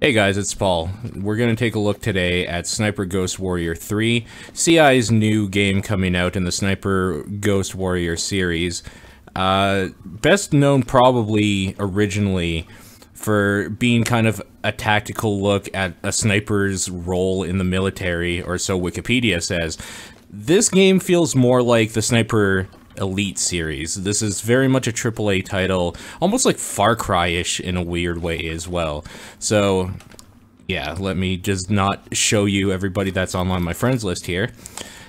Hey guys, it's Paul. We're going to take a look today at Sniper Ghost Warrior 3, CI's new game coming out in the Sniper Ghost Warrior series. Best known probably originally for being kind of a tactical look at a sniper's role in the military, or so Wikipedia says. This game feels more like the Sniper Elite series. This is very much a AAA title, almost like Far Cry-ish in a weird way as well. So, yeah, let me just not show you everybody that's on my friends list here,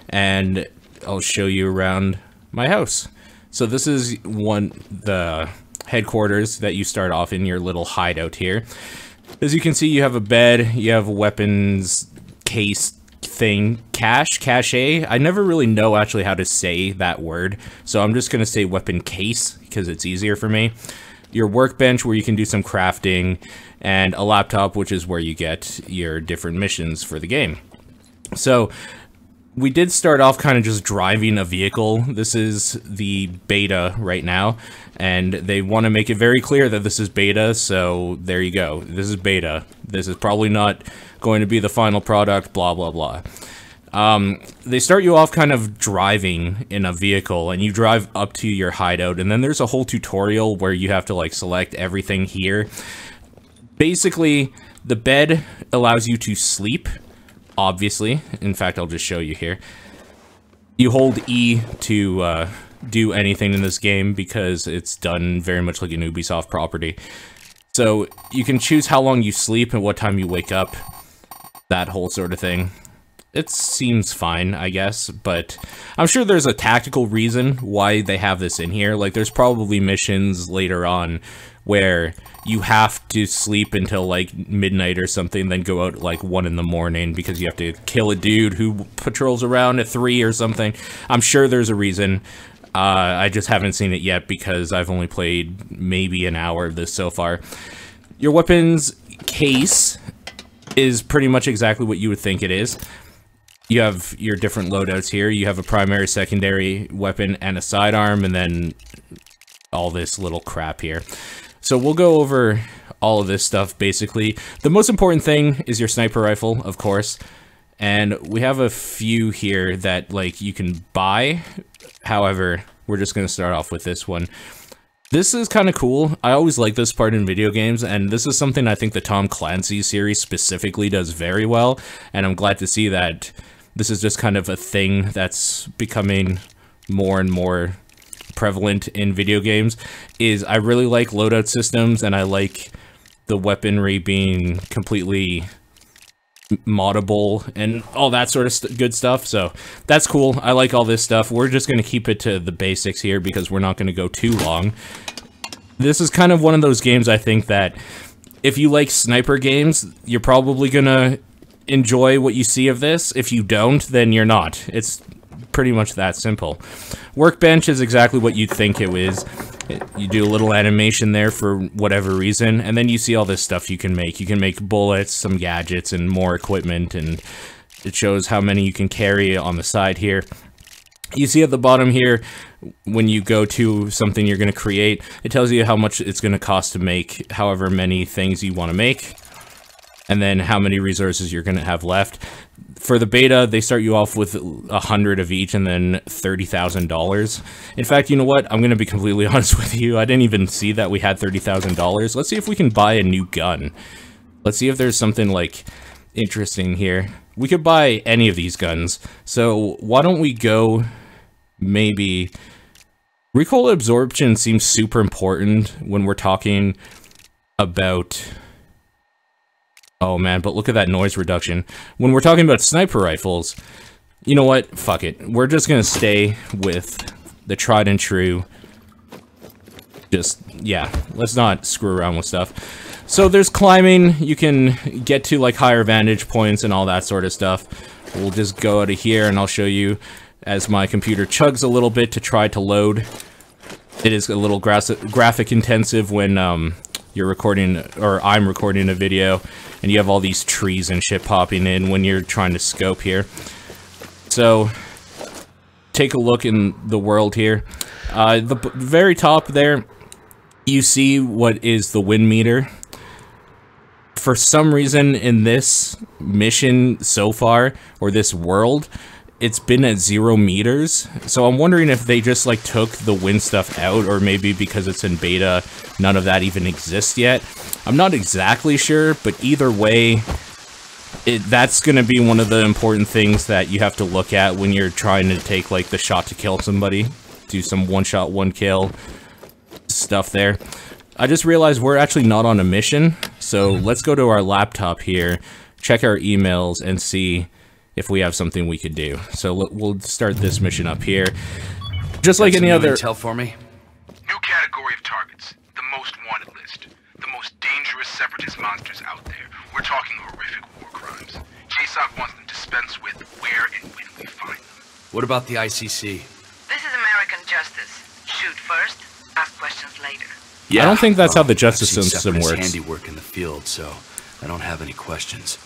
and I'll show you around my house. So this is the headquarters that you start off in, your little hideout here. As you can see, you have a bed, you have a weapons case thing, cache. I never really know actually how to say that word, so I'm just gonna say weapon case because it's easier for me. Your workbench where you can do some crafting, and a laptop, which is where you get your different missions for the game. So we did start off kind of just driving a vehicle. This is the beta right now, and they want to make it very clear that this is beta, so there you go. This is beta. This is probably not going to be the final product, blah, blah, blah. They start you off kind of driving in a vehicle, and you drive up to your hideout, and then there's a whole tutorial where you have to, like, select everything here. Basically, the bed allows you to sleep, obviously. In fact, I'll just show you here. You hold E to do anything in this game because it's done very much like an Ubisoft property. So you can choose how long you sleep and what time you wake up, that whole sort of thing. It seems fine, I guess, but I'm sure there's a tactical reason why they have this in here. Like, there's probably missions later on where you have to sleep until, like, midnight or something, then go out, like, 1 in the morning because you have to kill a dude who patrols around at 3 or something. I'm sure there's a reason. I just haven't seen it yet because I've only played maybe an hour of this so far. Your weapons case is pretty much exactly what you would think it is. You have your different loadouts here. You have a primary, secondary weapon, and a sidearm, and then all this little crap here. So we'll go over all of this stuff, basically. The most important thing is your sniper rifle, of course. And we have a few here that, like, you can buy. However, we're just going to start off with this one. This is kind of cool. I always like this part in video games, and this is something I think the Tom Clancy series specifically does very well, and I'm glad to see that this is just kind of a thing that's becoming more and more prevalent in video games. I really like loadout systems, and I like the weaponry being completely moddable and all that sort of good stuff, so that's cool. I like all this stuff. We're just going to keep it to the basics here because we're not going to go too long. This is kind of one of those games, I think, that if you like sniper games, you're probably going to enjoy what you see of this. If you don't, then you're not. It's pretty much that simple. Workbench is exactly what you'd think it is. You do a little animation there for whatever reason, and then you see all this stuff you can make. You can make bullets, some gadgets, and more equipment, and it shows how many you can carry on the side here. You see at the bottom here, when you go to something you're going to create, it tells you how much it's going to cost to make however many things you want to make, and then how many resources you're going to have left. For the beta, they start you off with 100 of each and then $30,000. In fact, you know what? I'm going to be completely honest with you. I didn't even see that we had $30,000. Let's see if we can buy a new gun. Let's see if there's something, like, interesting here. We could buy any of these guns. So why don't we go, maybe... Recoil absorption seems super important when we're talking about... Oh man, but look at that noise reduction. When we're talking about sniper rifles, you know what? Fuck it. We're just gonna stay with the tried and true. Just, yeah, let's not screw around with stuff. So there's climbing. You can get to, like, higher vantage points and all that sort of stuff. We'll just go out of here and I'll show you as my computer chugs a little bit to try to load. It is a little graphic intensive when you're recording, or I'm recording a video, and you have all these trees and shit popping in when you're trying to scope here. So, take a look in the world here. The very top there, you see what is the wind meter. for some reason in this mission so far, or this world, it's been at 0 meters. So I'm wondering if they just like took the wind stuff out, or maybe because it's in beta, none of that even exists yet. I'm not exactly sure, but either way, that's going to be one of the important things that you have to look at when you're trying to take like the shot to kill somebody. Do some one shot, one kill stuff there. I just realized we're actually not on a mission, so let's go to our laptop here, check our emails, and see if we have something we could do. So we'll start this mission up here. Just like any other... Intel for me? New category of targets. The most wanted list. The most dangerous separatist monsters out there. We're talking horrific war crimes. JSOC wants them dispensed with where and when we find them. What about the ICC? This is American justice. Shoot first, ask questions later. Yeah, I don't think that's how the justice system works. Handiwork in the field, so I don't have any questions.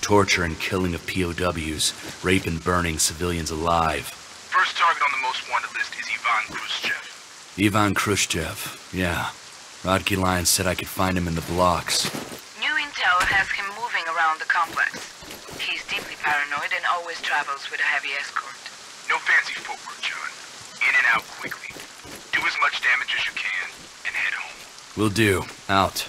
Torture and killing of POWs, rape and burning civilians alive. First target on the most wanted list is Ivan Khrushchev. Ivan Khrushchev, yeah. Rodkey Lyons said I could find him in the blocks. New intel has him moving around the complex. He's deeply paranoid and always travels with a heavy escort. No fancy footwork, John. In and out quickly. Do as much damage as you can, and head home. Will do. Out.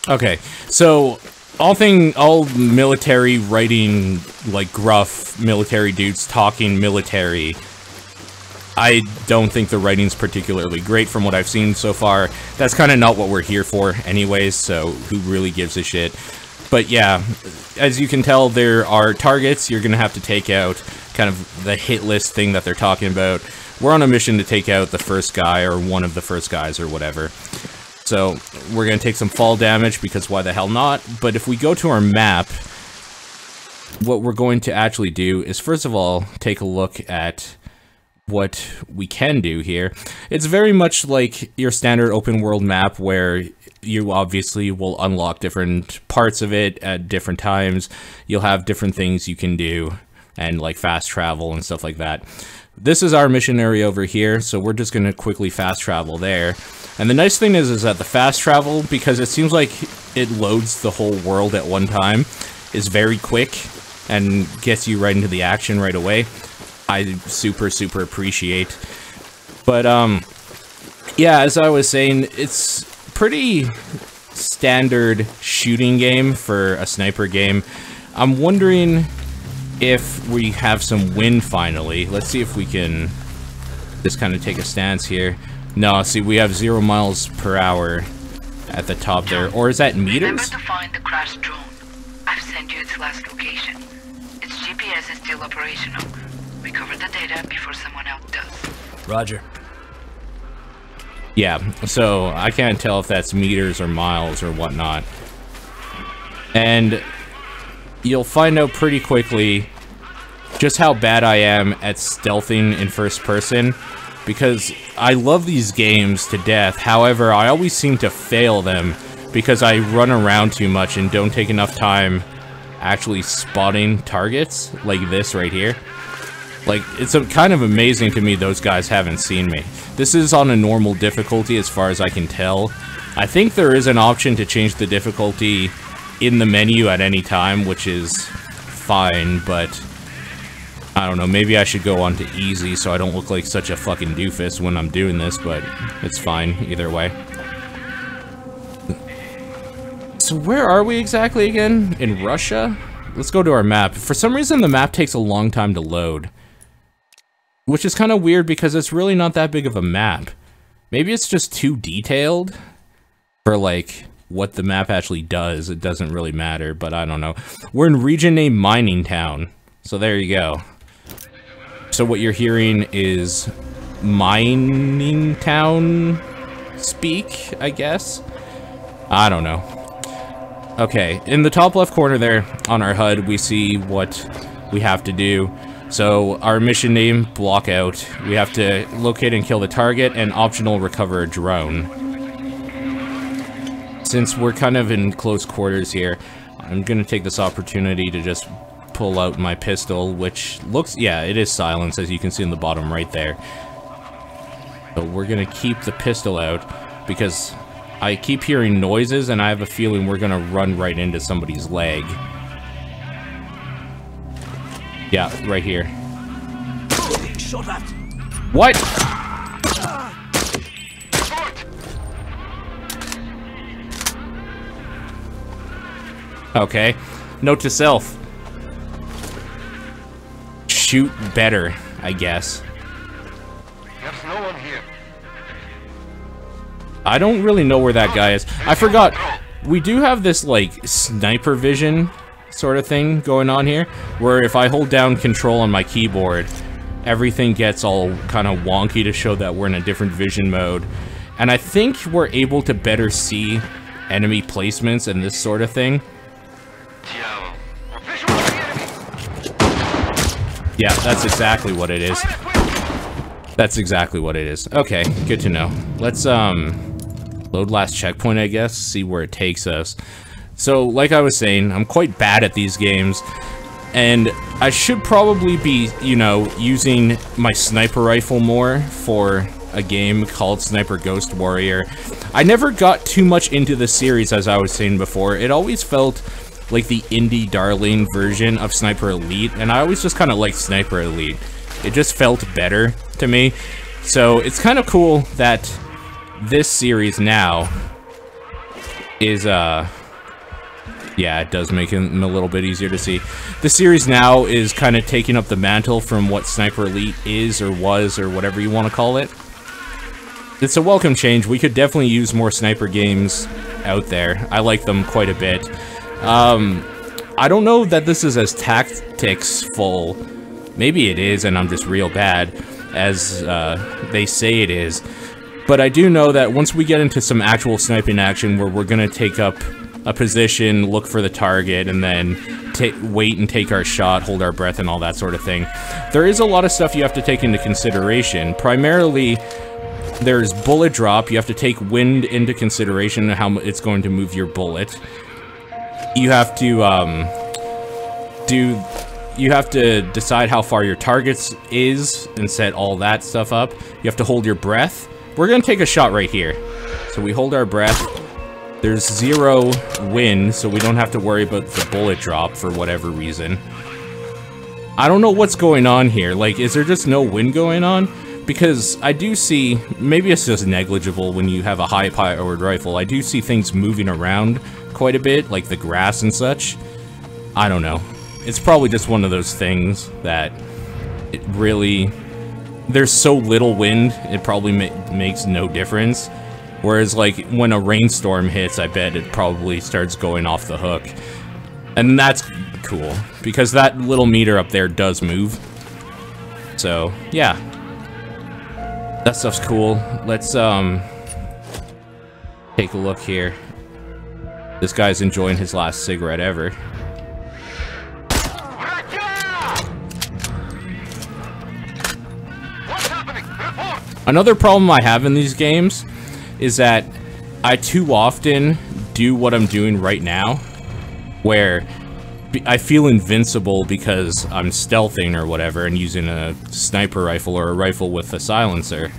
Okay, so all military writing, like gruff military dudes talking military, I don't think the writing's particularly great from what I've seen so far. That's kind of not what we're here for anyways, so who really gives a shit? But yeah, as you can tell, there are targets you're gonna have to take out, kind of the hit list thing that they're talking about. We're on a mission to take out the first guy, or one of the first guys, or whatever. So, we're going to take some fall damage, because why the hell not? But if we go to our map, what we're going to actually do is, first of all, take a look at what we can do here. It's very much like your standard open world map, where you obviously will unlock different parts of it at different times. You'll have different things you can do, and like fast travel and stuff like that. This is our mission area over here, so we're just going to quickly fast travel there. And the nice thing is that the fast travel, because it seems like it loads the whole world at one time, is very quick and gets you right into the action right away. I super appreciate. But, yeah, as I was saying, it's pretty standard shooting game for a sniper game. I'm wondering if we have some wind finally. Let's see if we can just kind of take a stance here. No, see, we have 0 miles per hour at the top there. Or is that meters? Remember to find the crashed drone. I've sent you its last location. Its GPS is still operational. Recover the data before someone else does. Roger. Yeah, so I can't tell if that's meters or miles or whatnot. And you'll find out pretty quickly just how bad I am at stealthing in first person, because I love these games to death. However, I always seem to fail them because I run around too much and don't take enough time actually spotting targets like this right here. Like, it's kind of amazing to me those guys haven't seen me. This is on a normal difficulty as far as I can tell. I think there is an option to change the difficulty in the menu at any time, which is fine, but I don't know, maybe I should go on to easy so I don't look like such a fucking doofus when I'm doing this, but it's fine either way. So where are we exactly again? In Russia? Let's go to our map. For some reason the map takes a long time to load, which is kind of weird because it's really not that big of a map. Maybe it's just too detailed for like what the map actually does. It doesn't really matter, but I don't know. We're in region named Mining Town, so there you go. So what you're hearing is Mining Town speak, I guess? I don't know. Okay, in the top left corner there on our HUD, we see what we have to do. So our mission name, block out. We have to locate and kill the target, and optional recover a drone. Since we're kind of in close quarters here, I'm going to take this opportunity to just pull out my pistol, which looks, yeah, it is silenced, as you can see in the bottom right there. So we're going to keep the pistol out, because I keep hearing noises, and I have a feeling we're gonna run right into somebody's leg. Yeah, right here. What? Okay. Note to self. Shoot better, I guess. There's no one here. I don't really know where that guy is. I forgot. We do have this, like, sniper vision sort of thing going on here, where if I hold down control on my keyboard, everything gets all kind of wonky to show that we're in a different vision mode. And I think we're able to better see enemy placements and this sort of thing. Yeah, that's exactly what it is. That's exactly what it is. Okay, good to know. Let's, load last checkpoint, I guess, see where it takes us. So, like I was saying, I'm quite bad at these games, and I should probably be, you know, using my sniper rifle more for a game called Sniper Ghost Warrior. I never got too much into the series, as I was saying before. It always felt like the indie darling version of Sniper Elite, and I always just kind of liked Sniper Elite. It just felt better to me. So it's kind of cool that this series now is, yeah, it does make him a little bit easier to see. The series now is kind of taking up the mantle from what Sniper Elite is, or was, or whatever you want to call it. It's a welcome change. We could definitely use more sniper games out there. I like them quite a bit. I don't know that this is as tactics-full. Maybe it is, and I'm just real bad, as they say it is. But I do know that once we get into some actual sniping action where we're going to take up a position, look for the target, and then wait and take our shot, hold our breath, and all that sort of thing, there is a lot of stuff you have to take into consideration. Primarily, there's bullet drop. You have to take wind into consideration, how it's going to move your bullet. You have to you have to decide how far your target is and set all that stuff up. You have to hold your breath. We're gonna take a shot right here. So we hold our breath. There's 0 wind, so we don't have to worry about the bullet drop for whatever reason. I don't know what's going on here. Like, is there just no wind going on? Because I do see, maybe it's just negligible when you have a high-powered rifle. I do see things moving around quite a bit, like the grass and such. I don't know. It's probably just one of those things that it really... There's so little wind, it probably makes no difference. Whereas, like, when a rainstorm hits, I bet it probably starts going off the hook. And that's cool, because that little meter up there does move. So, yeah. That stuff's cool. Let's, take a look here. This guy's enjoying his last cigarette ever. Another problem I have in these games is that I too often do what I'm doing right now, where I feel invincible because I'm stealthing or whatever and using a sniper rifle or a rifle with a silencer.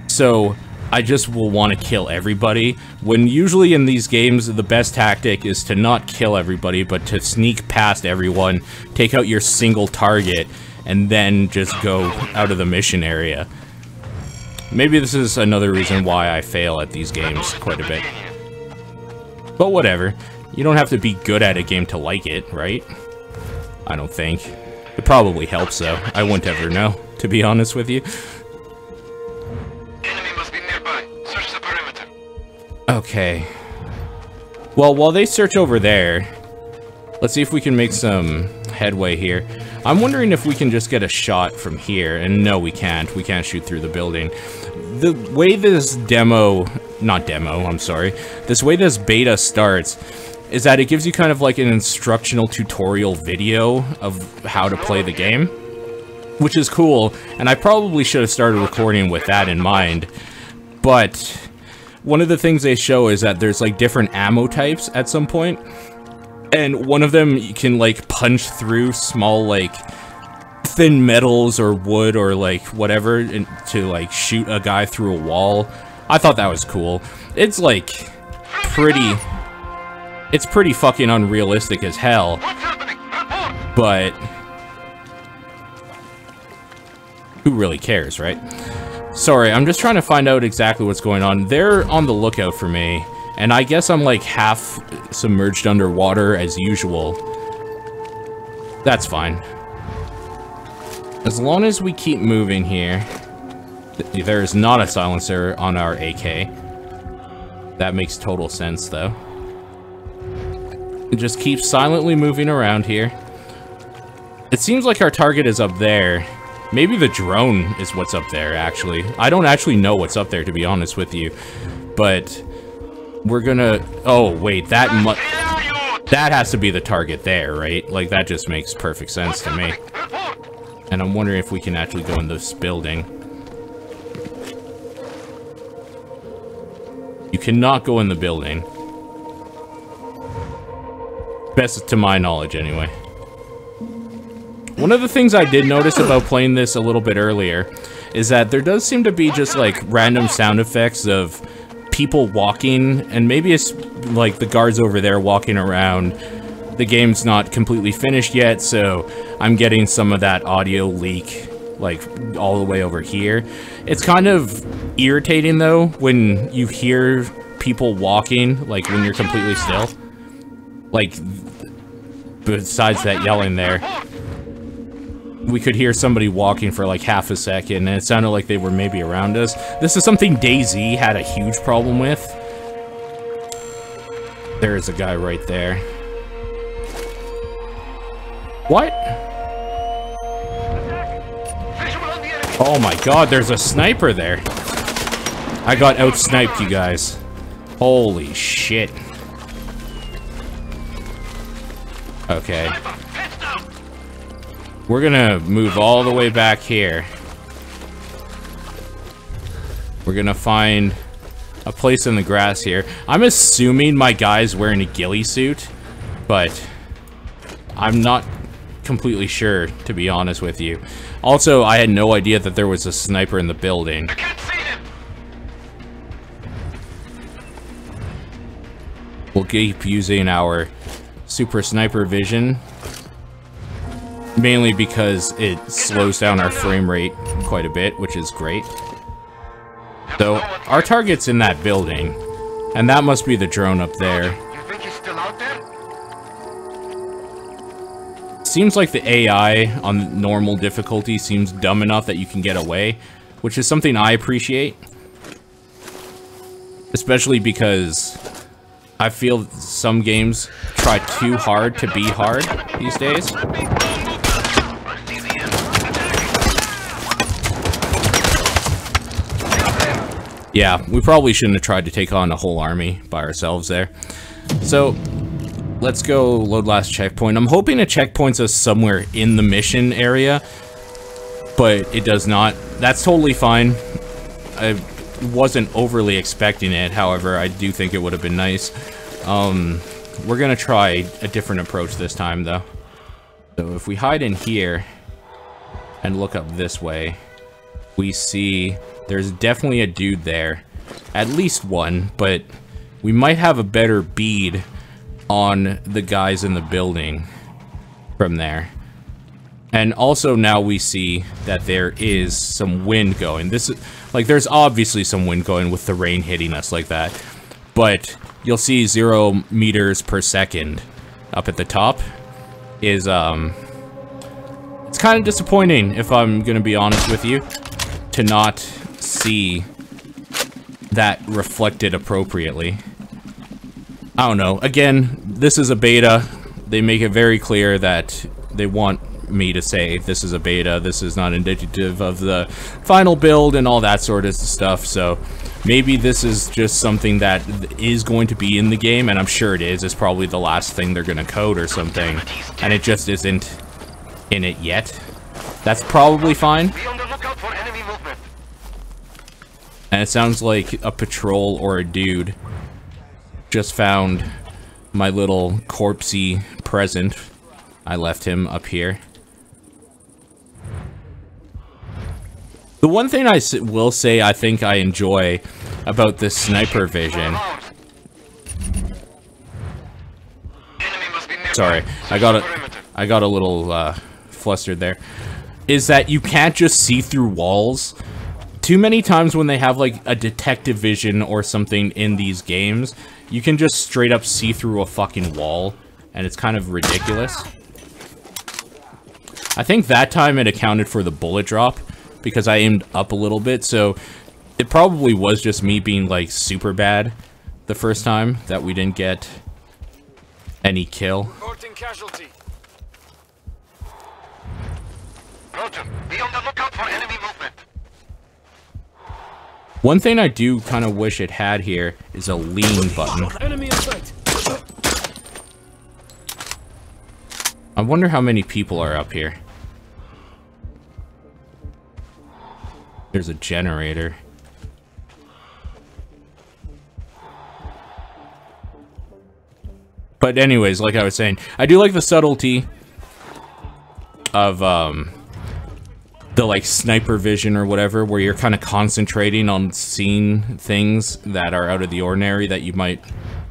So I just will want to kill everybody, when usually in these games the best tactic is to not kill everybody, but to sneak past everyone, take out your single target, and then just go out of the mission area. Maybe this is another reason why I fail at these games quite a bit. But whatever. You don't have to be good at a game to like it, right? I don't think. It probably helps, though. I wouldn't ever know, to be honest with you. Enemy must be nearby. Search the perimeter. Okay. Well, while they search over there, let's see if we can make some headway here. I'm wondering if we can just get a shot from here, and no, we can't. We can't shoot through the building. The way this this way this beta starts is that it gives you kind of like an instructional tutorial video of how to play the game, which is cool, and I probably should have started recording with that in mind. But one of the things they show is that there's like different ammo types at some point, and one of them you can like punch through small like thin metals or wood or like whatever and to like shoot a guy through a wall I thought that was cool. It's like pretty fucking unrealistic as hell. But who really cares, right? Sorry, I'm just trying to find out exactly what's going on. They're on the lookout for me, and I guess I'm like half submerged underwater as usual. That's fine. As long as we keep moving here. There is not a silencer on our AK. That makes total sense, though. Just keep silently moving around here. It seems like our target is up there. Maybe the drone is what's up there, actually. I don't actually know what's up there, to be honest with you. But we're gonna... Oh, wait, that has to be the target there, right? Like, that just makes perfect sense to me. And I'm wondering if we can actually go in this building. You cannot go in the building. Best to my knowledge, anyway. One of the things I did notice about playing this a little bit earlier is that there does seem to be just, like, random sound effects of people walking, and maybe it's, like, the guards over there walking around. The game's not completely finished yet, so I'm getting some of that audio leak, like, all the way over here. It's kind of irritating, though, when you hear people walking, like, when you're completely still. Like, besides that yelling there. We could hear somebody walking for like half a second, and it sounded like they were maybe around us. This is something DayZ had a huge problem with. There's a guy right there. What? Oh my god, there's a sniper there. I got out-sniped, you guys. Holy shit. Okay. We're gonna move all the way back here. We're gonna find a place in the grass here. I'm assuming my guy's wearing a ghillie suit, but I'm not completely sure, to be honest with you. Also, I had no idea that there was a sniper in the building. I can't see him. We'll keep using our super sniper vision. Mainly because it slows down our frame rate quite a bit, which is great. So, our target's in that building. And that must be the drone up there. You think he's still out there? Seems like the AI on normal difficulty seems dumb enough that you can get away, which is something I appreciate. Especially because I feel some games try too hard to be hard these days. Yeah, we probably shouldn't have tried to take on a whole army by ourselves there. So, let's go load last checkpoint. I'm hoping it checkpoints us somewhere in the mission area, but it does not. That's totally fine. I wasn't overly expecting it, however, I do think it would have been nice. We're gonna try a different approach this time, though. So if we hide in here and look up this way, we see there's definitely a dude there. At least one, but we might have a better bead on the guys in the building from there. And also now we see that there is some wind going. This is like, there's obviously some wind going with the rain hitting us like that. But you'll see 0 meters per second up at the top is, it's kind of disappointing, if I'm gonna be honest with you, to not see that reflected appropriately. I don't know. Again, this is a beta. They make it very clear that they want me to say this is a beta, this is not indicative of the final build and all that sort of stuff. So maybe this is just something that is going to be in the game, and I'm sure it is. It's probably the last thing they're going to code or something, and it just isn't in it yet. That's probably fine. Be on the lookout for enemy movement. And it sounds like a patrol or a dude just found my little corpsey present. I left him up here. The one thing I will say I think I enjoy about this sniper vision. Sorry, I got a little flustered there. Is that you can't just see through walls. Too many times when they have like a detective vision or something in these games, you can just straight up see through a fucking wall, and it's kind of ridiculous. I think that time it accounted for the bullet drop because I aimed up a little bit, so it probably was just me being like super bad the first time that we didn't get any kill. Reporting casualty. Roger. Be on the lookout for enemy movement. One thing I do kind of wish it had here is a lean button. Enemy in sight. I wonder how many people are up here. There's a generator. But anyways, like I was saying, I do like the subtlety of the like sniper vision or whatever, where you're kind of concentrating on seeing things that are out of the ordinary that you might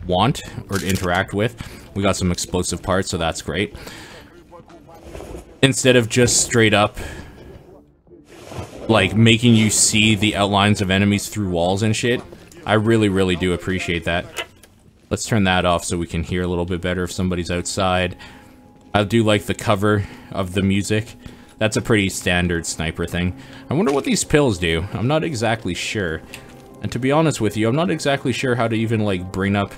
want or interact with. We got some explosive parts, so that's great. Instead of just straight up like making you see the outlines of enemies through walls and shit. I really do appreciate that. Let's turn that off so we can hear a little bit better if somebody's outside. I do like the cover of the music. That's a pretty standard sniper thing. I wonder what these pills do. I'm not exactly sure. And to be honest with you, I'm not exactly sure how to even like bring up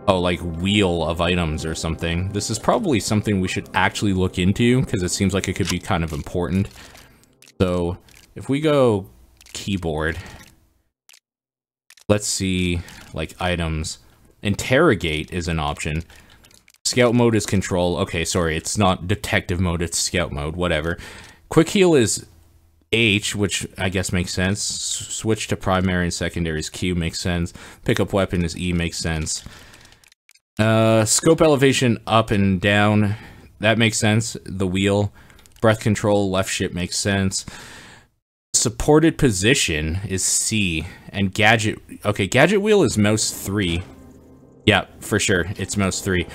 like wheel of items or something. This is probably something we should actually look into because it seems like it could be kind of important. So if we go keyboard, let's see like items. Interrogate is an option. Scout mode is control. Okay, sorry, it's not detective mode, it's scout mode, whatever. Quick heal is H, which I guess makes sense. Switch to primary and secondary is Q, makes sense. Pick up weapon is E, makes sense. Scope elevation up and down, that makes sense. The wheel. Breath control, left shift makes sense. Supported position is C. And gadget, okay, gadget wheel is mouse 3. Yeah, for sure, it's mouse 3.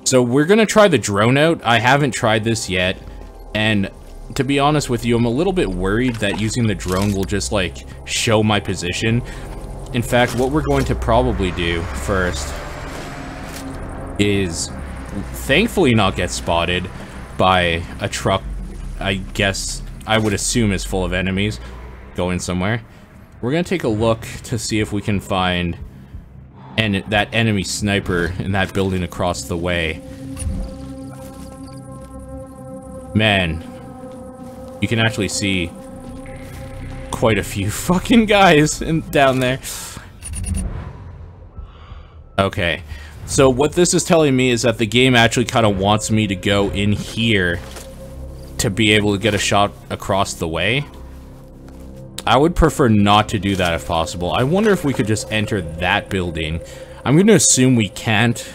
So we're gonna try the drone out. I haven't tried this yet, and to be honest with you, I'm a little bit worried that using the drone will just like show my position. In fact, what we're going to probably do first is thankfully not get spotted by a truck. I guess I would assume is full of enemies going somewhere. We're gonna take a look to see if we can find that enemy sniper in that building across the way. Man, you can actually see quite a few fucking guys down there. Okay, so what this is telling me is that the game actually kind of wants me to go in here to be able to get a shot across the way. I would prefer not to do that if possible. I wonder if we could just enter that building. I'm going to assume we can't,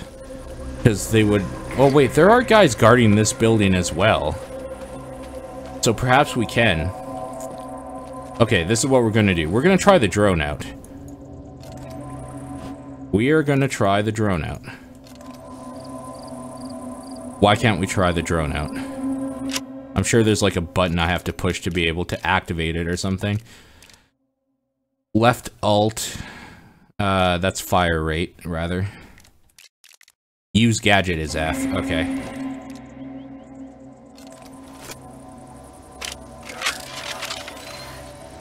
because they would... Oh wait, there are guys guarding this building as well. So perhaps we can. Okay, this is what we're going to do. We're going to try the drone out. We are going to try the drone out. Why can't we try the drone out? I'm sure there's like a button I have to push to be able to activate it or something. Left alt. That's fire rate, rather. Use gadget is F. Okay.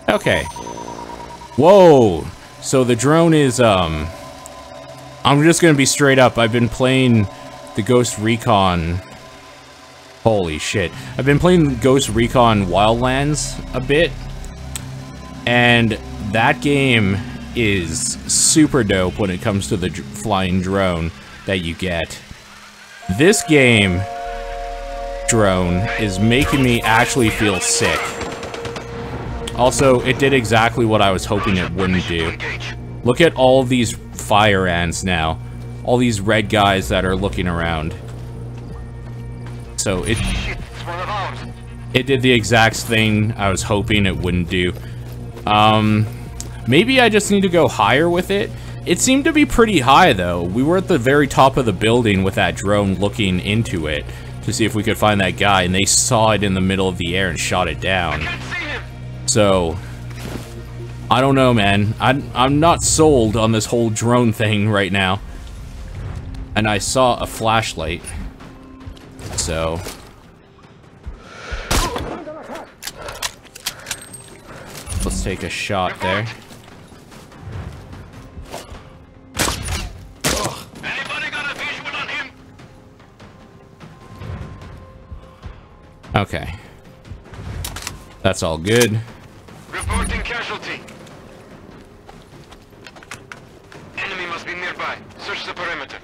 Okay. Whoa! So the drone is, I'm just gonna be straight up. I've been playing the Ghost Recon... Holy shit. I've been playing Ghost Recon Wildlands a bit, and that game is super dope when it comes to the flying drone that you get. This game drone is making me actually feel sick. Also, it did exactly what I was hoping it wouldn't do. Look at all these fire ants now. All these red guys that are looking around. So it did the exact thing I was hoping it wouldn't do. Maybe I just need to go higher with it. It seemed to be pretty high, though. We were at the very top of the building with that drone looking into it to see if we could find that guy, and they saw it in the middle of the air and shot it down. So, I don't know, man. I'm not sold on this whole drone thing right now. And I saw a flashlight. So... let's take a shot there. Anybody got a visual on him? Okay. That's all good. Reporting casualty. Enemy must be nearby. Search the perimeter.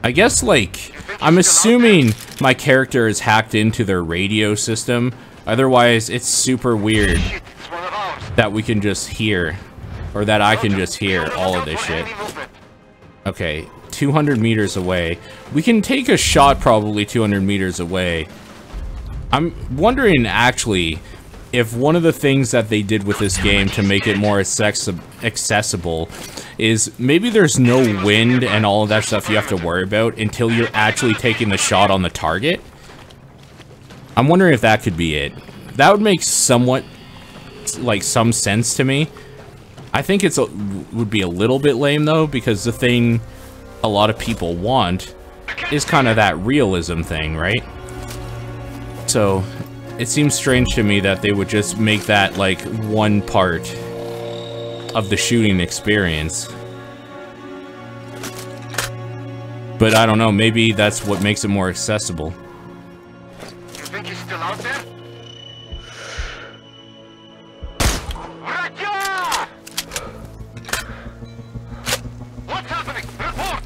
I guess, like, I'm assuming my character is hacked into their radio system. Otherwise, it's super weird Shit, it's one of ours. that we can just hear, or that I can just hear all of this shit. Okay, 200 meters away. We can take a shot probably 200 meters away. I'm wondering, actually, if one of the things that they did with this game to make it more accessible is maybe there's no wind and all of that stuff you have to worry about until you're actually taking the shot on the target. I'm wondering if that could be it. That would make somewhat, like, some sense to me. I think it's would be a little bit lame, though, because the thing a lot of people want is kind of that realism thing, right? So, it seems strange to me that they would just make that, like, one part of the shooting experience. But I don't know, maybe that's what makes it more accessible. You think he's still out there? Raja! What's happening? Report!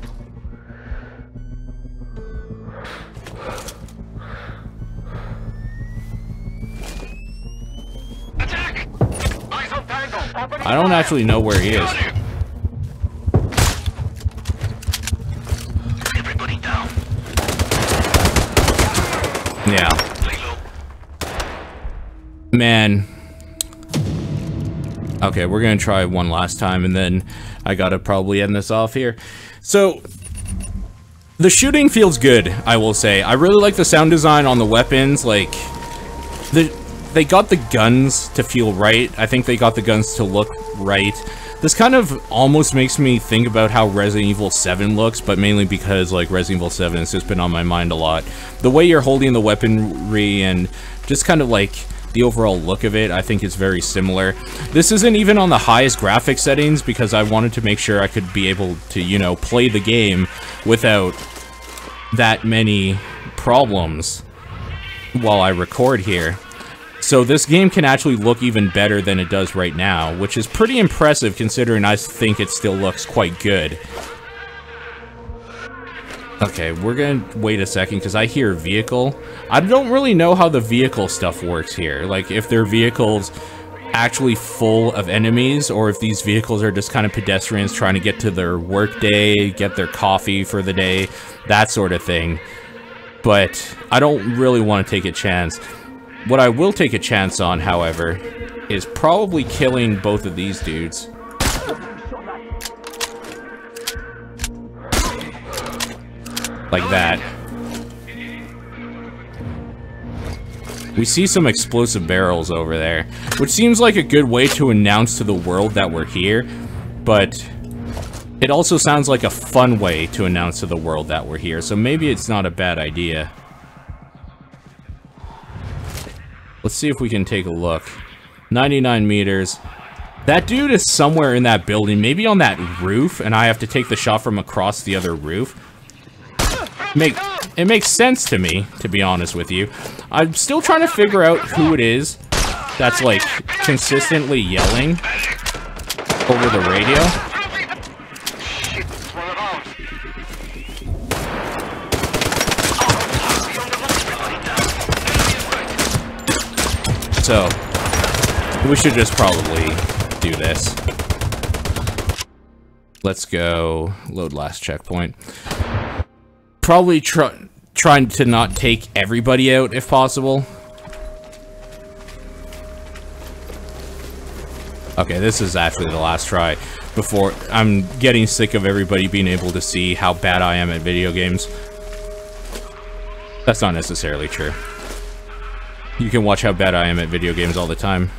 Attack! Eyes on Tango! I don't actually know where he is. Everybody down. Yeah. Man. Okay, we're gonna try one last time, and then I gotta probably end this off here. So, the shooting feels good, I will say. I really like the sound design on the weapons. Like, they got the guns to feel right. I think they got the guns to look right. This kind of almost makes me think about how Resident Evil 7 looks, but mainly because, like, Resident Evil 7 has just been on my mind a lot. The way you're holding the weaponry and just kind of, like, the overall look of it, I think is very similar. This isn't even on the highest graphic settings because I wanted to make sure I could be able to, you know, play the game without that many problems while I record here. So this game can actually look even better than it does right now, which is pretty impressive considering I think it still looks quite good. Okay, we're gonna wait a second because I hear vehicle. I don't really know how the vehicle stuff works here. Like, if their vehicles actually full of enemies, or if these vehicles are just kind of pedestrians trying to get to their work day, get their coffee for the day, that sort of thing. But I don't really want to take a chance. What I will take a chance on, however, is probably killing both of these dudes. Like that. We see some explosive barrels over there, which seems like a good way to announce to the world that we're here, but it also sounds like a fun way to announce to the world that we're here, so maybe it's not a bad idea. Let's see if we can take a look. 99 meters. That dude is somewhere in that building, maybe on that roof, and I have to take the shot from across the other roof. It makes sense to me, to be honest with you. I'm still trying to figure out who it is that's, like, consistently yelling over the radio. So, we should just probably do this. Let's go load last checkpoint. Probably trying to not take everybody out if possible. Okay, this is actually the last try before I'm getting sick of everybody being able to see how bad I am at video games. That's not necessarily true. You can watch how bad I am at video games all the time.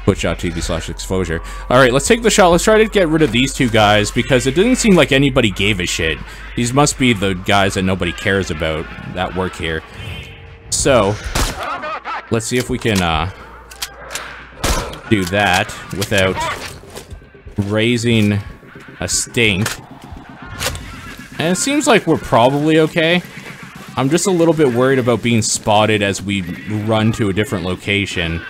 Twitch.tv/exposure. Alright, let's take the shot. Let's try to get rid of these two guys, because it didn't seem like anybody gave a shit. These must be the guys that nobody cares about that work here. So, let's see if we can do that without raising a stink. And it seems like we're probably okay. I'm just a little bit worried about being spotted as we run to a different location.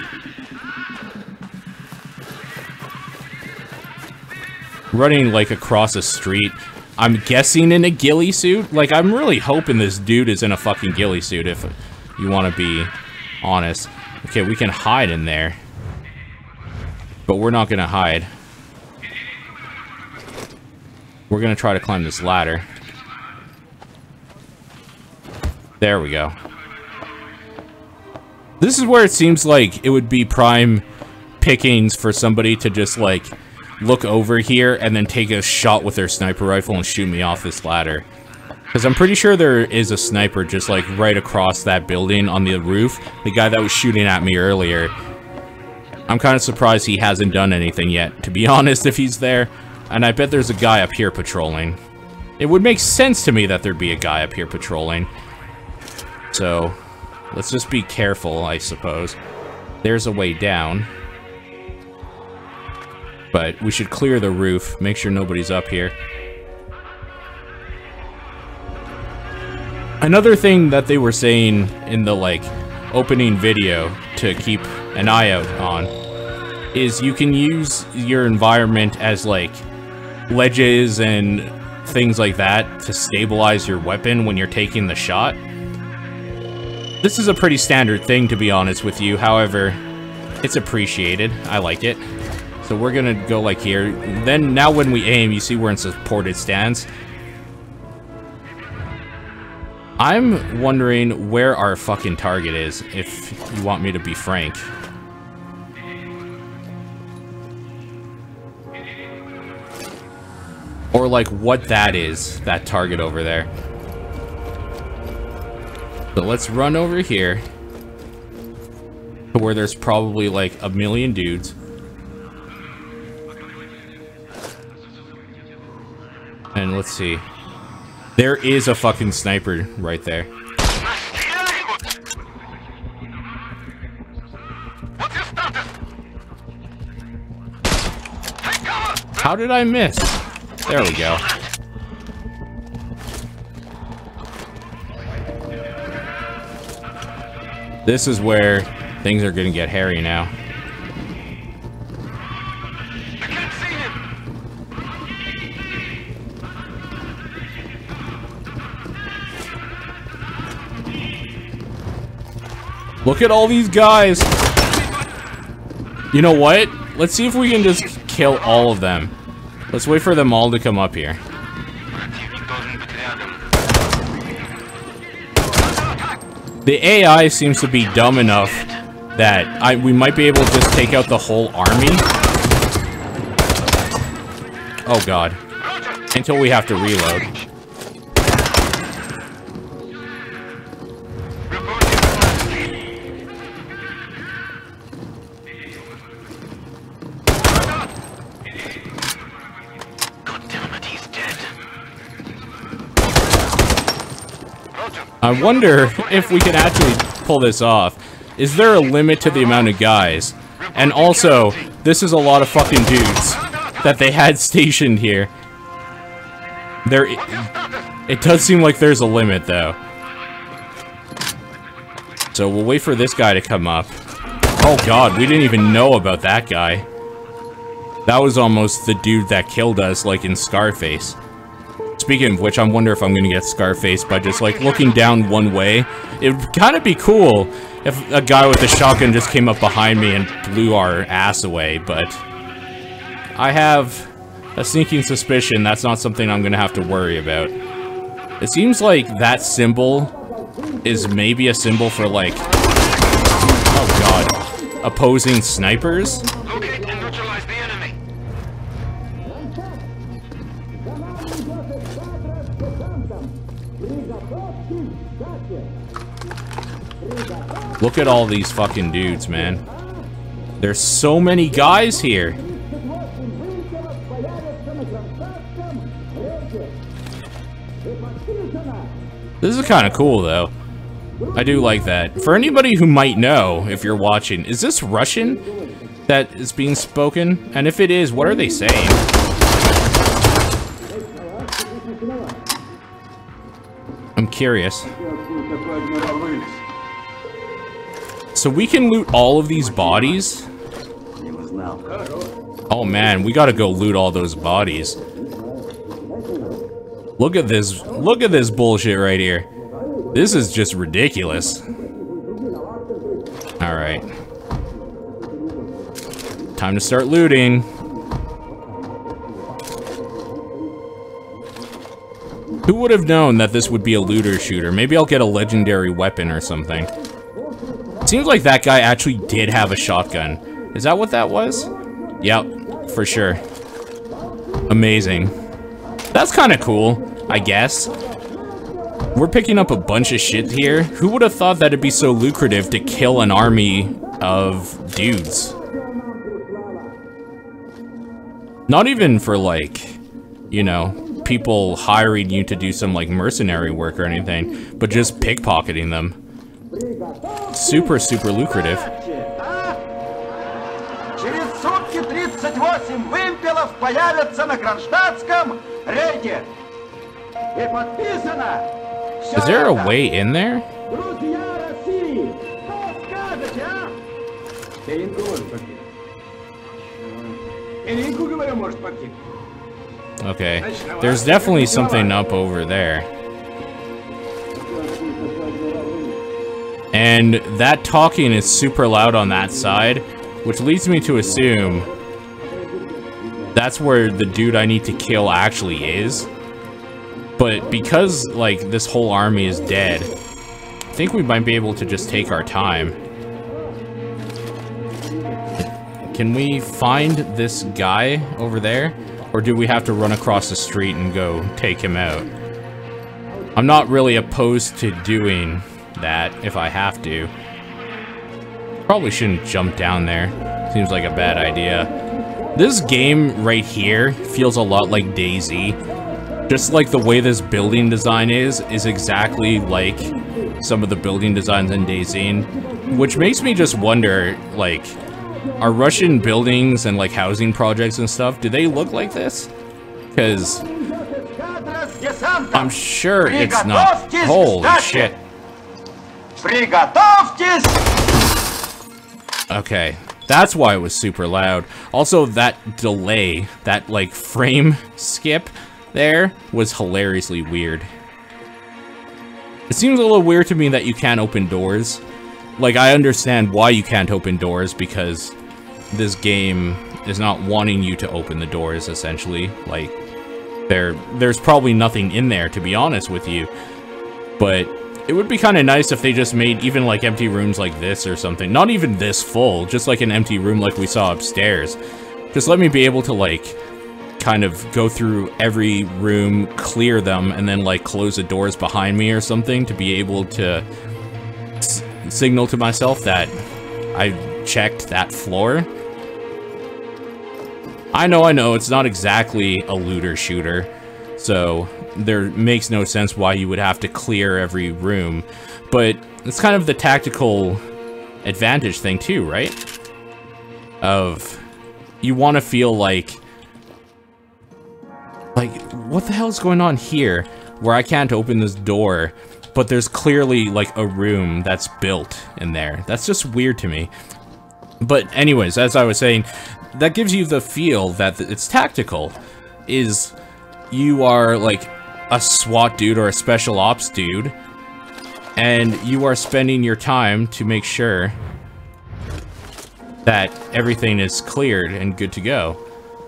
Running, like, across a street. I'm guessing in a ghillie suit? Like, I'm really hoping this dude is in a fucking ghillie suit, if you want to be honest. Okay, we can hide in there. But we're not gonna hide. We're gonna try to climb this ladder. There we go. This is where it seems like it would be prime pickings for somebody to just, like, look over here and then take a shot with their sniper rifle and shoot me off this ladder. Because I'm pretty sure there is a sniper just, like, right across that building on the roof. The guy that was shooting at me earlier. I'm kind of surprised he hasn't done anything yet, to be honest, if he's there. And I bet there's a guy up here patrolling. It would make sense to me that there'd be a guy up here patrolling. So, let's just be careful, I suppose. There's a way down. But we should clear the roof, make sure nobody's up here. Another thing that they were saying in the, like, opening video to keep an eye out on is you can use your environment as, like, ledges and things like that to stabilize your weapon when you're taking the shot. This is a pretty standard thing, to be honest with you. However, it's appreciated. I like it. So we're gonna go like here. Then now when we aim, you see we're in supported stance. I'm wondering where our fucking target is, if you want me to be frank. Or like what that is, that target over there. So let's run over here to where there's probably like a million dudes. And let's see. There is a fucking sniper right there. How did I miss? There we go. This is where things are gonna get hairy now. Look at all these guys. You know what? Let's see if we can just kill all of them. Let's wait for them all to come up here. The AI seems to be dumb enough that we might be able to just take out the whole army. Oh god. Until we have to reload. I wonder if we can actually pull this off. Is there a limit to the amount of guys? And also, this is a lot of fucking dudes that they had stationed here. It does seem like there's a limit, though. So we'll wait for this guy to come up. Oh god, we didn't even know about that guy. That was almost the dude that killed us, like in Scarface. Speaking of which, I wonder if I'm gonna get Scarface by just, like, looking down one way. It would kind of be cool if a guy with a shotgun just came up behind me and blew our ass away, but I have a sneaking suspicion that's not something I'm gonna have to worry about. It seems like that symbol is maybe a symbol for, like, oh god, opposing snipers? Look at all these fucking dudes, man. There's so many guys here. This is kind of cool, though. I do like that. For anybody who might know, if you're watching, is this Russian that is being spoken? And if it is, what are they saying? I'm curious. So we can loot all of these bodies? Oh man, we gotta go loot all those bodies. Look at this bullshit right here. This is just ridiculous. Alright. Time to start looting. Who would have known that this would be a looter shooter? Maybe I'll get a legendary weapon or something. Seems like that guy actually did have a shotgun. Is that what that was? Yep, for sure. Amazing. That's kind of cool, I guess. We're picking up a bunch of shit here. Who would have thought that it'd be so lucrative to kill an army of dudes? Not even for, like, you know, people hiring you to do some, like, mercenary work or anything, but just pickpocketing them. Super, super lucrative. Is there a way in there? Okay, there's definitely something up over there. And that talking is super loud on that side, which leads me to assume that's where the dude I need to kill actually is. But because, like, this whole army is dead, I think we might be able to just take our time. Can we find this guy over there? Or do we have to run across the street and go take him out? I'm not really opposed to doing that if I have to. Probably shouldn't jump down there. Seems like a bad idea. This game right here feels a lot like DayZ. Just like the way this building design is exactly like some of the building designs in DayZ, which makes me just wonder, like, are Russian buildings and, like, housing projects and stuff, do they look like this? Because I'm sure it's not. Holy shit. Okay, that's why it was super loud. Also, that delay, that, like, frame skip there was hilariously weird. It seems a little weird to me that you can't open doors. Like, I understand why you can't open doors, because this game is not wanting you to open the doors, essentially. Like, there's probably nothing in there, to be honest with you. But it would be kind of nice if they just made even, like, empty rooms like this or something. Not even this full, just like an empty room like we saw upstairs. Just let me be able to, like, kind of go through every room, clear them, and then, like, close the doors behind me or something to be able to signal to myself that I checked that floor. I know, it's not exactly a looter shooter, so there makes no sense why you would have to clear every room, but it's kind of the tactical advantage thing too, right? Of, you want to feel like, what the hell is going on here where I can't open this door, but there's clearly, like, a room that's built in there. That's just weird to me. But anyways, as I was saying, that gives you the feel that it's tactical. Is you are, like, a SWAT dude or a special ops dude, and you are spending your time to make sure that everything is cleared and good to go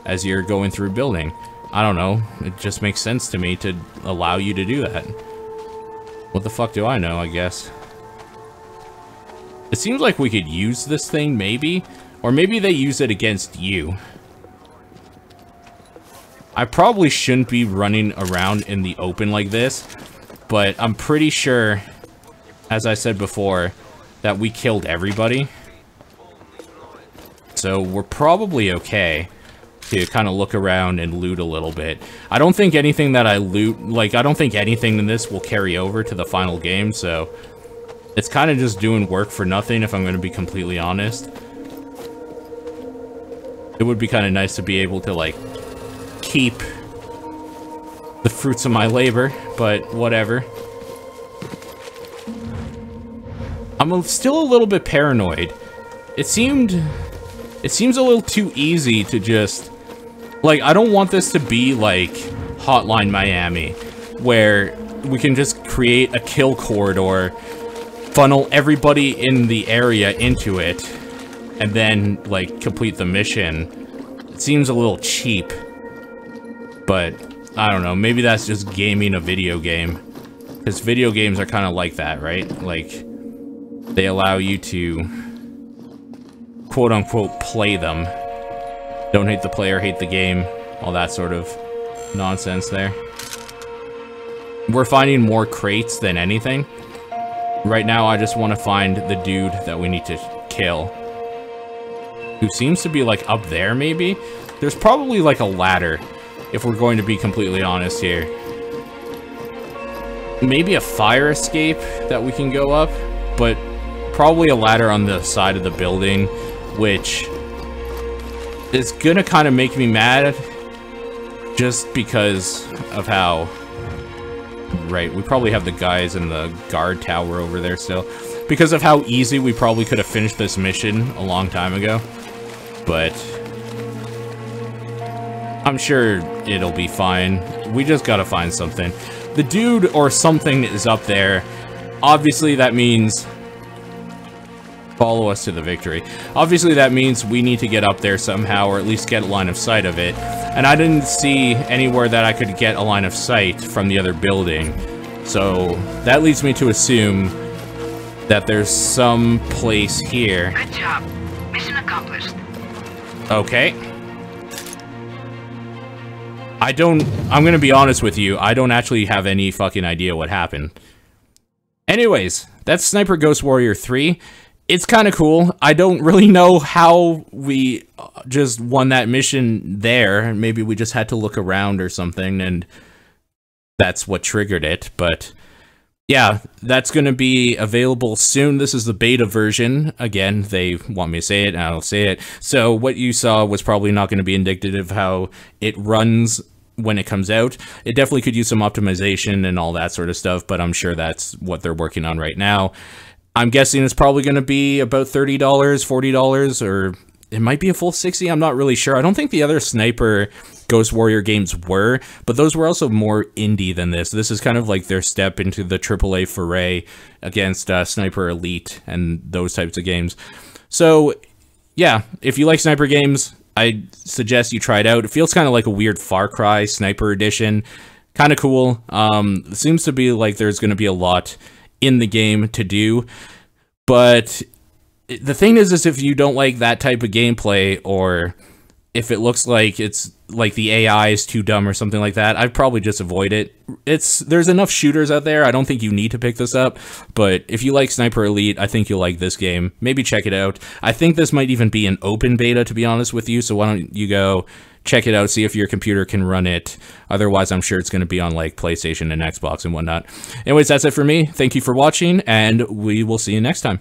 as you're going through building. I don't know, it just makes sense to me to allow you to do that. What the fuck do I know, I guess? It seems like we could use this thing, maybe. Or maybe they use it against you. I probably shouldn't be running around in the open like this. but I'm pretty sure, as I said before, that we killed everybody. So we're probably okay to kind of look around and loot a little bit. I don't think anything that I loot, like, I don't think anything in this will carry over to the final game, so it's kind of just doing work for nothing, if I'm going to be completely honest. It would be kind of nice to be able to, like, keep the fruits of my labor, but whatever. I'm still a little bit paranoid. It seems a little too easy to just, like, I don't want this to be like Hotline Miami, where we can just create a kill corridor, funnel everybody in the area into it, and then, like, complete the mission. It seems a little cheap, but I don't know, maybe that's just gaming a video game, because video games are kind of like that, right? Like, they allow you to quote-unquote play them. Don't hate the player, hate the game. All that sort of nonsense there. We're finding more crates than anything. Right now, I just want to find the dude that we need to kill. Who seems to be, like, up there, maybe? There's probably, like, a ladder, if we're going to be completely honest here. Maybe a fire escape that we can go up, but probably a ladder on the side of the building, which is gonna kind of make me mad just because of how, right, we probably have the guys in the guard tower over there still, because of how easy we probably could have finished this mission a long time ago, but I'm sure it'll be fine. We just gotta find something. The dude or something is up there. Obviously that means follow us to the victory. Obviously, that means we need to get up there somehow, or at least get a line of sight of it. And I didn't see anywhere that I could get a line of sight from the other building. So that leads me to assume that there's some place here. Good job. Mission accomplished. Okay. I'm gonna be honest with you, I don't actually have any fucking idea what happened. Anyways, that's Sniper Ghost Warrior 3. It's kind of cool. I don't really know how we just won that mission there. Maybe we just had to look around or something, and that's what triggered it. But yeah, that's going to be available soon. This is the beta version. Again, they want me to say it, and I'll say it. So what you saw was probably not going to be indicative of how it runs when it comes out. It definitely could use some optimization and all that sort of stuff, but I'm sure that's what they're working on right now. I'm guessing it's probably going to be about $30, $40, or it might be a full 60. I'm not really sure. I don't think the other Sniper Ghost Warrior games were, but those were also more indie than this. This is kind of like their step into the AAA foray against Sniper Elite and those types of games. So, yeah, if you like Sniper games, I suggest you try it out. It feels kind of like a weird Far Cry Sniper Edition. Kind of cool. It seems to be like there's going to be a lot in the game to do, but the thing is if you don't like that type of gameplay, or if it looks like it's like the AI is too dumb or something like that, I'd probably just avoid it. There's enough shooters out there. I don't think you need to pick this up, but if you like Sniper Elite, I think you'll like this game. Maybe check it out. I think this might even be an open beta, to be honest with you, so why don't you go check it out, see if your computer can run it. Otherwise, I'm sure it's going to be on, like, PlayStation and Xbox and whatnot. Anyways, that's it for me. Thank you for watching, and we will see you next time.